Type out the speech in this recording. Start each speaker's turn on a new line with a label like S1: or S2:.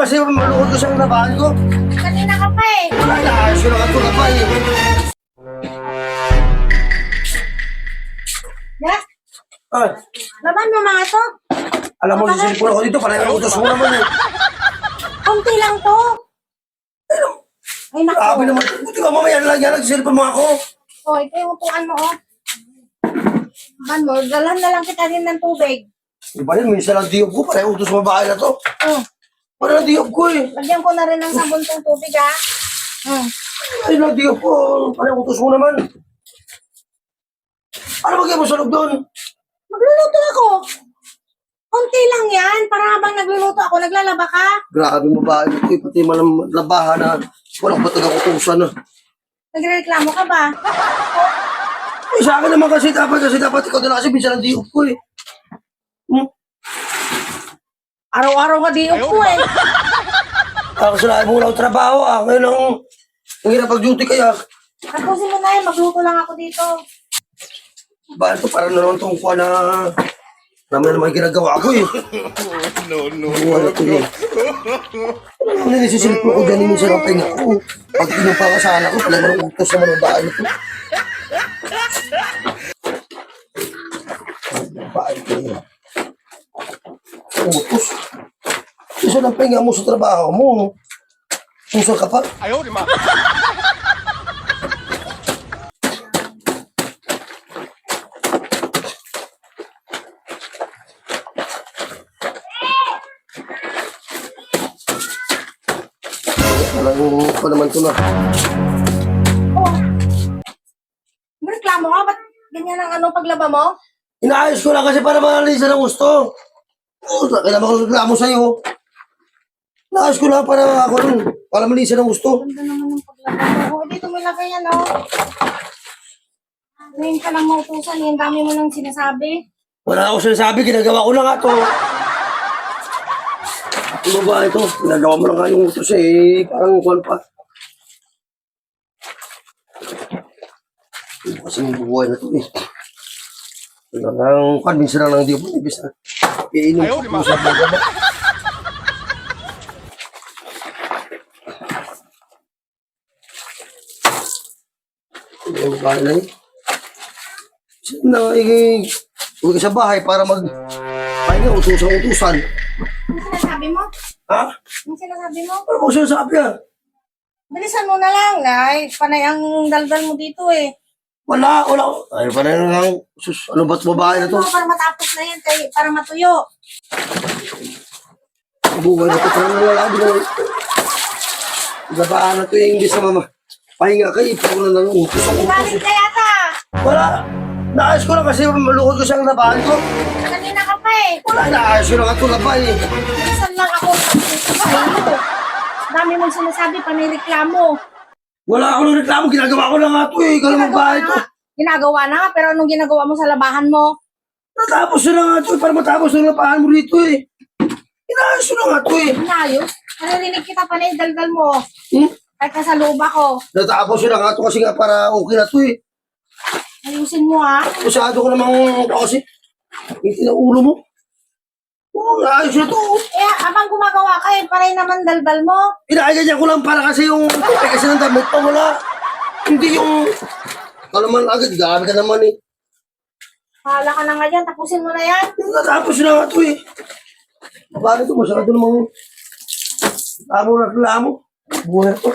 S1: kasi malukod ko siyang labahan ko.
S2: Kanina ka pa eh.
S1: Wala na, ayos ko lang ito labay.
S2: Ya,
S1: Ay,
S2: laban mo mga to.
S1: alam mo, sisilipon ako dito, parang utos mo naman eh.
S2: Konti lang to. Ay,
S1: Grabe
S2: naku.
S1: naman. Buti ka mamaya na lang yan, nagsisilipon mo ako.
S2: O, ito yung upuan mo, oh. Laban mo, dalhan na lang kita din ng tubig.
S1: Iba yun, minsan lang diyog ko, parang utos mo bahay na to. Parang diyog ko eh.
S2: Lagyan ko na rin ng sabon tong tubig, ha.
S1: Ay, lang diyog ko, parang utos mo naman. Ano ba kayo mo sunog doon?
S2: Magluluto ako. Konti lang yan. Para habang nagluluto ako, naglalaba ka.
S1: Grabe mo ba? Ito, pati malang labahan na walang batag ako kusan na.
S2: Nagreklamo ka ba?
S1: Eh, sa akin naman kasi dapat ikaw na kasi minsan ang diyog ko eh.
S2: Araw-araw ka di upo eh.
S1: Ako sila mo lang trabaho ah. Ngayon ang hirap pag-duty kaya.
S2: Tapusin mo na yan, magluto lang ako dito.
S1: Ba ito parang naman itong kuha na naman naman ginagawa ko eh. Buwan ito eh. Ano nilisisilip ko dyan minsan ang pahinga ko. Pag pinumpa ka sana ko, pala naman utos naman ang bahay ito. Bahay ito eh. Utos. Isa ng pahinga mo sa trabaho mo. Pusal ka pa.
S3: Ayaw, di ma.
S1: Alam pa naman ito na.
S2: Oh. Reklamo ka? Ba't ganyan ang ano paglaba mo?
S1: Inaayos ko lang kasi para malisan ng gusto. Oh, kailangan ko reklamo sa'yo. Inaayos ko lang para ako rin. Para malisan ng gusto.
S2: Ganda naman ng paglaba mo. Oh, dito mo ilagay yan, oh. Ngayon ka lang mautusan, yung dami mo nang sinasabi.
S1: Wala ako sinasabi, ginagawa ko na nga to. Ano ba ito? Ginagawa mo na nga yung utos eh. Parang kuwan pa. Ito kasi yung bubuhay na to eh. Ang kuwan, minsan lang hindi mo ibis na. Iinom
S3: Ayaw, di ma.
S1: ko sa mga ba? Yung bahay na eh. Sino na uwi ka sa bahay para pahinga, utusan-utusan.
S2: Ano sinasabi mo?
S1: Ha?
S2: Ano sinasabi mo?
S1: Ano ba sinasabi ah?
S2: Bilisan mo na lang. Ay, panay ang daldal mo dito eh.
S1: Wala. Ay, pa na lang. Sus, ano ba't babae na to?
S2: Para matapos na yan, para matuyo.
S1: Buhay na to. Parang nalalagi na. Gabaan na to yung hindi sa mama. Pahinga kayo. Ipag na lang. Utos ang utos.
S2: Galit ka yata.
S1: Wala. Naayos ko lang kasi malukod ko siyang labahan ko.
S2: Kanina ka pa eh.
S1: Wala, naayos ko lang ito labay eh.
S2: Bilisan lang ako sa iyo. Dami mong sinasabi, panireklamo.
S1: Wala ako ng reklamo. Ginagawa ko lang nga ito eh. Ikaw naman ba ito?
S2: Ginagawa na nga, pero anong ginagawa mo sa labahan mo?
S1: Natapos na nga ito eh. Para matapos na labahan mo rito eh. Inaayos ko na nga ito eh.
S2: Inayos. Naririnig kita pa na yung daldal mo.
S1: Hmm?
S2: Kahit nasa loob ako.
S1: Natapos ko na nga ito kasi nga para okay na ito eh.
S2: Ayusin mo ha.
S1: Masyado ko namang kasi. Hindi na ulo mo. Oo, naayos na ito.
S2: Eh, abang gumagawa ka eh, paray naman daldal mo.
S1: Inaayos ko lang para kasi yung tupay kasi ng damit pa wala. Hindi yung... Kalaman agad, gabi ka naman eh.
S2: Hala ka na nga dyan, tapusin mo na yan.
S1: Natapos na nga ito eh. Bakit ito? Masyado namang... Reklamo. Buhay ito.